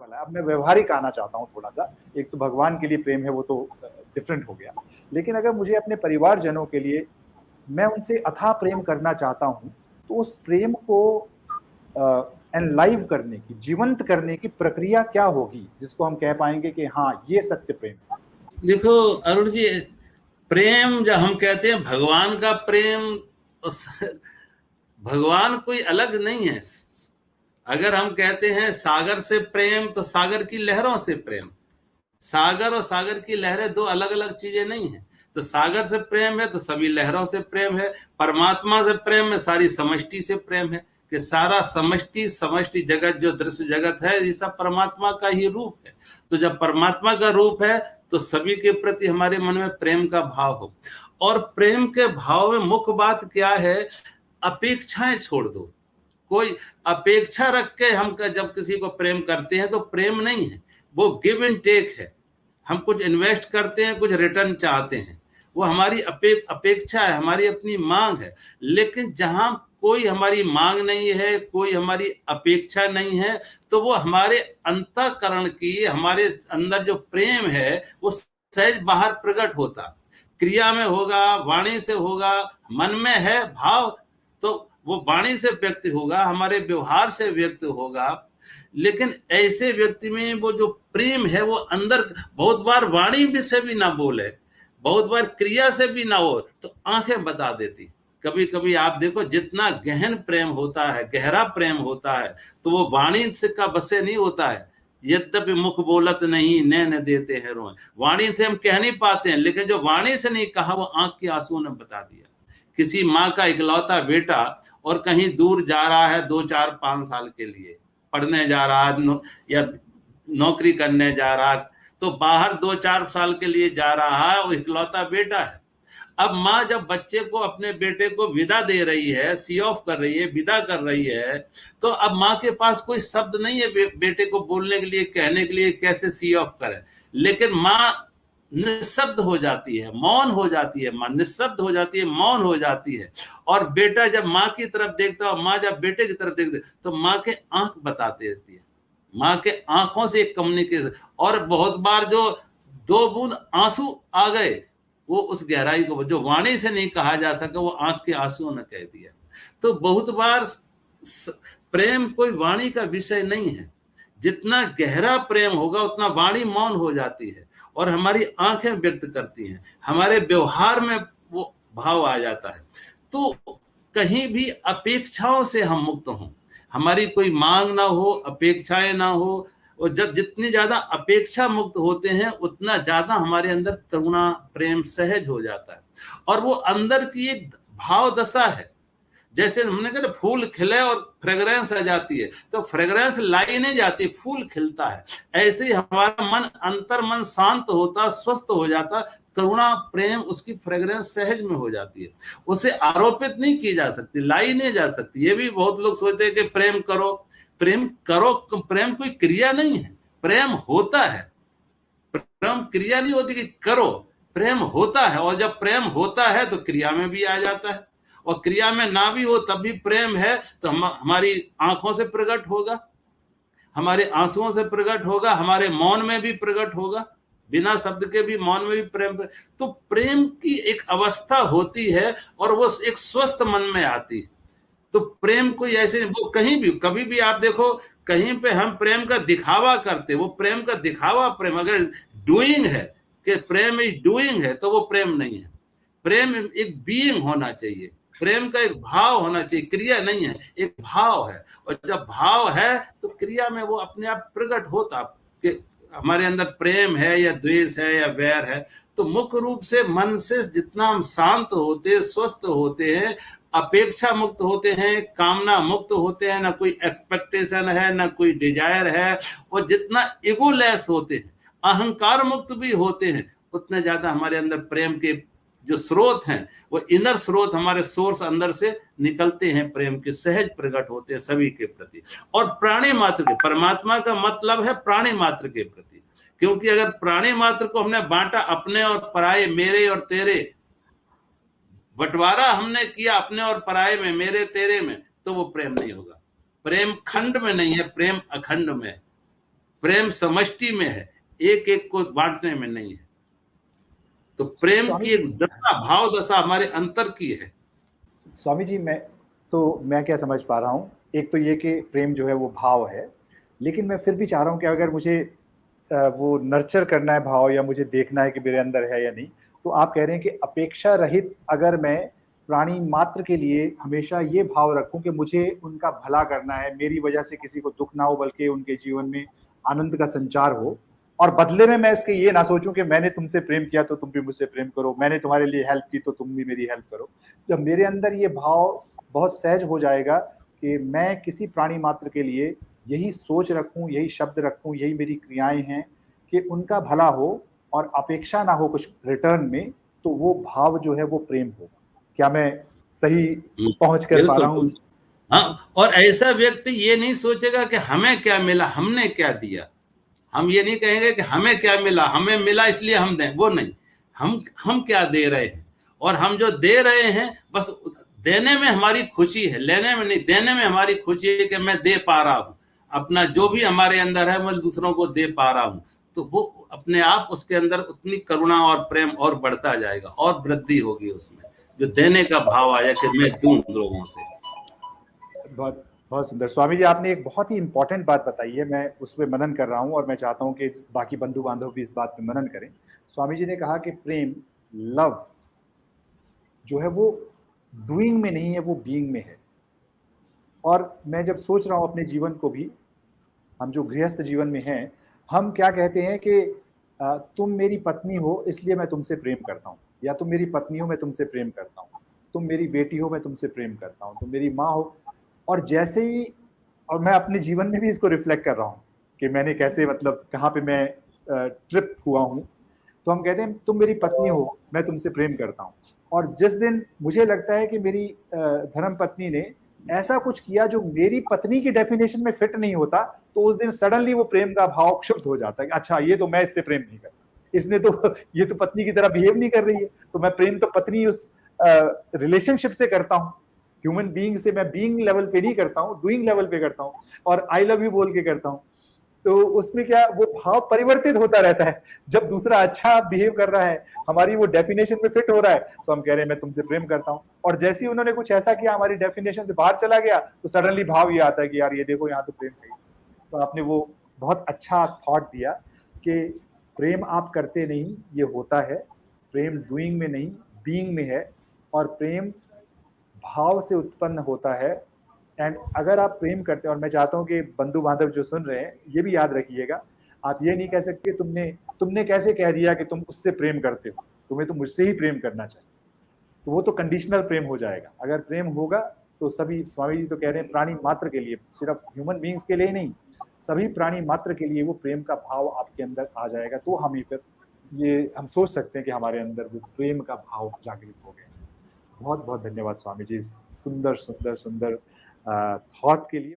वाला है। अब मैं व्यवहारिक आना चाहता हूँ थोड़ा सा। एक तो भगवान के लिए प्रेम है, वो तो डिफरेंट हो गया, लेकिन अगर मुझे अपने परिवारजनों के लिए मैं उनसे अथाह प्रेम करना चाहता हूँ, तो उस प्रेम को एनलाइव करने की, जीवंत करने की प्रक्रिया क्या होगी, जिसको हम कह पाएंगे कि हाँ ये सत्य प्रेम है? देखो अरुण जी, प्रेम जब हम कहते हैं भगवान का प्रेम, तो भगवान कोई अलग नहीं है। अगर हम कहते हैं सागर से प्रेम, तो सागर की लहरों से प्रेम। सागर और सागर की लहरें दो अलग अलग चीजें नहीं है। तो सागर से प्रेम है तो सभी लहरों से प्रेम है। परमात्मा से प्रेम है, सारी समष्टि से प्रेम है, कि सारा समष्टि समष्टि जगत, जो दृश्य जगत है, ये सब परमात्मा का ही रूप है। तो जब परमात्मा का रूप है तो सभी के प्रति हमारे मन में प्रेम का भाव हो। और प्रेम के भाव में मुख्य बात क्या है? अपेक्षाएं छोड़ दो। कोई अपेक्षा रख के हम जब किसी को प्रेम करते हैं तो प्रेम नहीं है, वो गिव एंड टेक है। हम कुछ इन्वेस्ट करते हैं, कुछ रिटर्न चाहते हैं, वो हमारी अपेक्षा है, हमारी अपनी मांग है। लेकिन जहां कोई हमारी मांग नहीं है, कोई हमारी अपेक्षा नहीं है, तो वो हमारे अंतःकरण की, हमारे अंदर जो प्रेम है वो सहज बाहर प्रकट होता, क्रिया में होगा, वाणी से होगा, मन में है भाव, तो वो वाणी से व्यक्त होगा, हमारे व्यवहार से व्यक्त होगा। लेकिन ऐसे व्यक्ति में वो जो प्रेम है वो अंदर, बहुत बार वाणी भी से भी ना बोले, बहुत बार क्रिया से भी ना हो, तो आंखें बता देती। कभी कभी आप देखो, जितना गहन प्रेम होता है, गहरा प्रेम होता है, तो वो वाणी से का बसे नहीं होता है। यद्यपि मुख बोलत नहीं, नैन देते हैं रोए। वाणी से हम कह नहीं पाते हैं, लेकिन जो वाणी से नहीं कहा वो आंख के आंसू ने बता दिया। किसी माँ का इकलौता बेटा और कहीं दूर जा रहा है 2 4 5 साल के लिए, पढ़ने जा रहा है या नौकरी करने जा रहा है, तो बाहर 2 4 साल के लिए जा रहा है, वो इकलौता बेटा है। अब माँ जब बच्चे को, अपने बेटे को विदा दे रही है, सी ऑफ कर रही है, विदा कर रही है, तो अब माँ के पास कोई शब्द नहीं है बेटे को बोलने के लिए, कहने के लिए कैसे सी ऑफ करे। लेकिन माँ निशब्द हो जाती है, मौन हो जाती है, माँ निशब्द हो जाती है, मौन हो जाती है। और बेटा जब माँ की तरफ देखता है, माँ जब बेटे की तरफ देखती है, तो माँ के आंख बताती रहती है, माँ के आंखों से एक कम्युनिकेशन। और बहुत बार जो 2 बूंद आंसू आ गए, वो उस गहराई को जो वाणी से नहीं कहा जा सका, वो आंख के आंसू ने कह दिया। तो बहुत बार प्रेम कोई वाणी का विषय नहीं है। जितना गहरा प्रेम होगा उतना वाणी मौन हो जाती है और हमारी आंखें व्यक्त करती हैं, हमारे व्यवहार में वो भाव आ जाता है। तो कहीं भी अपेक्षाओं से हम मुक्त हों, हमारी कोई मांग ना हो, अपेक्षाएं ना हो। और जब जितनी ज्यादा अपेक्षा मुक्त होते हैं, उतना ज्यादा हमारे अंदर करुणा प्रेम सहज हो जाता है। और वो अंदर की एक भाव दशा है। जैसे हमने कहा फूल खिले और फ्रेग्रेंस आ जाती है, तो फ्रेग्रेंस लाई नहीं जाती, फूल खिलता है। ऐसे ही हमारा मन, अंतर मन शांत होता, स्वस्थ हो जाता, करुणा प्रेम उसकी फ्रेग्रेंस सहज में हो जाती है। उसे आरोपित नहीं की जा सकती, लाई नहीं जा सकती। ये भी बहुत लोग सोचते हैं कि प्रेम करो, प्रेम करो। प्रेम कोई क्रिया नहीं है, प्रेम होता है। प्रेम क्रिया नहीं होती कि करो, प्रेम होता है। और जब प्रेम होता है तो क्रिया में भी आ जाता है, और क्रिया में ना भी हो तब भी प्रेम है, तो हमारी आंखों से प्रकट होगा, हमारे आंसुओं से प्रकट होगा, हमारे मौन में भी प्रकट होगा, बिना शब्द के भी मौन में भी प्रेम। तो प्रेम की एक अवस्था होती है और वो एक स्वस्थ मन में आती है। तो प्रेम कोई ऐसे, वो कहीं भी कभी भी आप देखो, कहीं पे हम प्रेम का दिखावा करते, वो प्रेम का दिखावा प्रेम अगर डूइंग है, कि प्रेम इज डूइंग है, तो वो प्रेम नहीं है। प्रेम एक बीइंग होना चाहिए, प्रेम का एक भाव होना चाहिए, क्रिया नहीं है, एक भाव है। और जब भाव है तो क्रिया में वो अपने आप प्रकट होता कि हमारे अंदर प्रेम है या द्वेष है या वैर है। तो मुख्य रूप से मन से जितना हम शांत होते, स्वस्थ होते हैं, अपेक्षा मुक्त होते हैं, कामना मुक्त होते हैं, ना कोई एक्सपेक्टेशन है, ना कोई डिजायर है, और जितना इगोलेस होते हैं, अहंकार मुक्त भी होते हैं, उतने ज्यादा हमारे अंदर प्रेम के जो स्रोत हैं, वो इनर स्रोत, हमारे सोर्स अंदर से निकलते हैं, प्रेम के सहज प्रकट होते हैं सभी के प्रति। और प्राणी मात्र के, परमात्मा का मतलब है प्राणी मात्र के प्रति। क्योंकि अगर प्राणी मात्र को हमने बांटा अपने और पराये, मेरे और तेरे, बंटवारा हमने किया अपने और पराये में, मेरे तेरे में, तो वो प्रेम नहीं होगा। प्रेम खंड में नहीं है, प्रेम अखंड में। प्रेम समष्टि में है, एक एक को बांटने में नहीं है। तो प्रेम स्वामी की एक दशा, भाव दशा हमारे अंतर की है। स्वामी जी, मैं क्या समझ पा रहा हूँ, एक तो ये कि प्रेम जो है वो भाव है, लेकिन मैं फिर भी चाह रहा हूँ कि अगर मुझे वो नर्चर करना है भाव, या मुझे देखना है कि मेरे अंदर है या नहीं, तो आप कह रहे हैं कि अपेक्षा रहित अगर मैं प्राणी मात्र के लिए हमेशा ये भाव रखूं कि मुझे उनका भला करना है, मेरी वजह से किसी को दुख ना हो बल्कि उनके जीवन में आनंद का संचार हो, और बदले में मैं इसके ये ना सोचूं कि मैंने तुमसे प्रेम किया तो तुम भी मुझसे प्रेम करो, मैंने तुम्हारे लिए हेल्प की तो तुम भी मेरी हेल्प करो। जब मेरे अंदर ये भाव बहुत सहज हो जाएगा कि मैं किसी प्राणी मात्र के लिए यही सोच रखूं, यही शब्द रखूं, यही मेरी क्रियाएं हैं कि उनका भला हो और अपेक्षा ना हो कुछ रिटर्न में, तो वो भाव जो है वो प्रेम हो। क्या मैं सही पहुंच कर पा बिल्कुल, रहा हूँ? हाँ। और ऐसा व्यक्ति ये नहीं सोचेगा कि हमें क्या मिला, हमने क्या दिया। हम ये नहीं कहेंगे कि हमें क्या मिला, हमें मिला इसलिए हम दें, वो नहीं। हम क्या दे रहे हैं, और हम जो दे रहे हैं बस देने में हमारी खुशी है, लेने में नहीं। देने में हमारी खुशी है कि मैं दे पा रहा हूँ, अपना जो भी हमारे अंदर है मैं दूसरों को दे पा रहा हूँ। तो वो अपने आप उसके अंदर उतनी करुणा और प्रेम और बढ़ता जाएगा, और वृद्धि होगी उसमें, जो देने का भाव आया कि मैं दूं लोगों से। बहुत बहुत सुंदर स्वामी जी, आपने एक बहुत ही इंपॉर्टेंट बात बताई है, मैं उस पर मनन कर रहा हूँ और मैं चाहता हूँ कि बाकी बंधु बांधव भी इस बात पे मनन करें। स्वामी जी ने कहा कि प्रेम, लव जो है वो डूइंग में नहीं है, वो बीइंग में है। और मैं जब सोच रहा हूँ अपने जीवन को भी, हम जो गृहस्थ जीवन में हैं, हम क्या कहते हैं कि तुम मेरी पत्नी हो इसलिए मैं तुमसे प्रेम करता हूँ, या तुम मेरी पत्नी हो मैं तुमसे प्रेम करता हूँ, तुम मेरी बेटी हो मैं तुमसे प्रेम करता हूँ, तुम मेरी माँ हो। और जैसे ही, और मैं अपने जीवन में भी इसको रिफ्लेक्ट कर रहा हूँ कि मैंने कैसे, मतलब कहाँ पे मैं ट्रिप हुआ हूँ, तो हम कहते हैं तुम मेरी पत्नी हो मैं तुमसे प्रेम करता हूँ। और जिस दिन मुझे लगता है कि मेरी धर्म पत्नी ने ऐसा कुछ किया जो मेरी पत्नी की डेफिनेशन में फिट नहीं होता, तो उस दिन सडनली वो प्रेम का भाव क्षुब्ध हो जाता है कि अच्छा ये तो मैं इससे प्रेम नहीं करता, इसने तो ये तो पत्नी की तरह बिहेव नहीं कर रही है, तो मैं प्रेम तो पत्नी उस रिलेशनशिप से करता हूँ, ह्यूमन बीइंग से मैं बीइंग लेवल पे नहीं करता हूँ, डूइंग लेवल पे करता हूँ, और आई लव यू बोल के करता हूँ। तो उसमें क्या वो भाव परिवर्तित होता रहता है, जब दूसरा अच्छा बिहेव कर रहा है, हमारी वो डेफिनेशन में फिट हो रहा है, तो हम कह रहे हैं मैं तुमसे प्रेम करता हूँ। और जैसे ही उन्होंने कुछ ऐसा किया हमारी डेफिनेशन से बाहर चला गया, तो सडनली भाव ये आता है कि यार ये देखो यहाँ तो प्रेम नहीं। तो आपने वो बहुत अच्छा थॉट दिया कि प्रेम आप करते नहीं, ये होता है, प्रेम डूइंग में नहीं बीइंग में है, और प्रेम भाव से उत्पन्न होता है। एंड अगर आप प्रेम करते हैं, और मैं चाहता हूं कि बंधु बांधव जो सुन रहे हैं ये भी याद रखिएगा, आप ये नहीं कह सकते तुमने कैसे कह दिया कि तुम उससे प्रेम करते हो, तुम्हें तो मुझसे ही प्रेम करना चाहिए, तो वो तो कंडीशनल प्रेम हो जाएगा। अगर प्रेम होगा तो सभी, स्वामी जी तो कह रहे हैं प्राणी मात्र के लिए, सिर्फ ह्यूमन बींग्स के लिए नहीं, सभी प्राणी मात्र के लिए वो प्रेम का भाव आपके अंदर आ जाएगा, तो हमें फिर ये हम सोच सकते हैं कि हमारे अंदर वो प्रेम का भाव जागृत हो गया। बहुत बहुत धन्यवाद स्वामी जी, सुंदर सुंदर सुंदर थॉट के लिए।